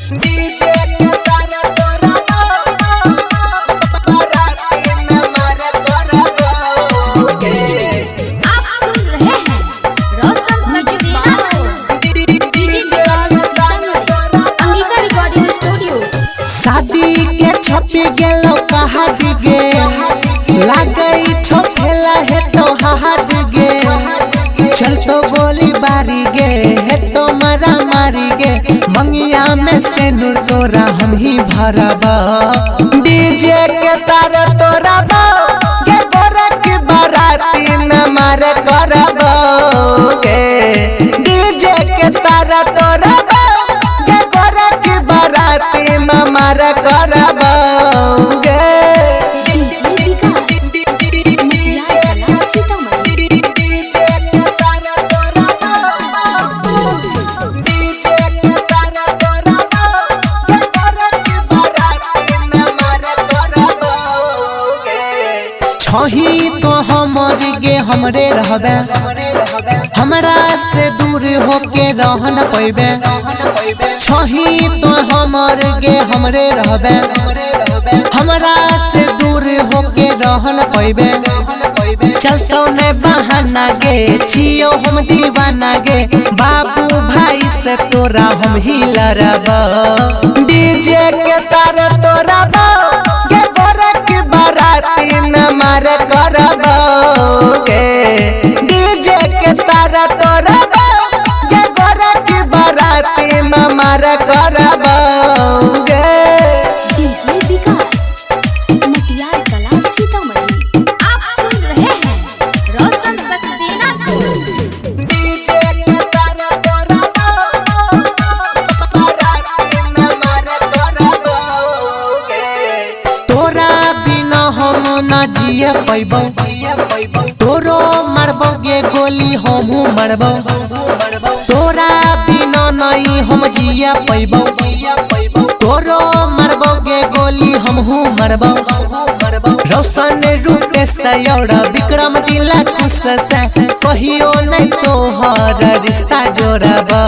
DJ के तारा तोरा बाराती में मारे करबोगे। आप सुन रहे हैं रोशन सक्सेना को डीजे के तारा तोरा अंगिका रिकॉर्डिंग स्टूडियो। शादी के छपी गेलो कहा दिगे लागई छोखेला है तो हाथ गे चल तो गोली बारी गे है तो मारा मारी गे मंगिया में से नूर तोरा हम ही भरबा। डीजे के तारा तोरा गे गोरा की बाराती में मारे करबोगे। डीजे के तारा तोरा गे गोरा की बाराती में मारे करबोगे। छही तो हमर गे हमरे रहबे हमरा से दूर होके रह न पैबे। छही तो हमर गे हमरे रहबे हमरा से दूर होके रह न पैबे। चल तो ने बहाना गे छियो हम दीवाना गे बाबू भाई से तोरा हम ही लड़बा। डीजे के तारा तोरा गे गोरा की बाराती में मारे करबोगे। डीजे के तारा तोरा गे गोरा की बाराती में मारे करबोगे। डीजे विकास मटियार कला सीतामढ़ी। आप सुन रहे हैं रोशन सक्सेना को डीजे के तारा तोरा बाराती में मारे करबोगे। तोरा बिना हम ना जिए पैबो तोरो मरबो गे गोली हमहू मरबो। तोरा बिना नहीं हम जिए पैबो तोरो मरबो गे गोली हमहू मरबो। रोशन रूपे सयोड़ विक्रम दिला खुश से कहियो नहीं तोहर रिश्ता जोड़बो।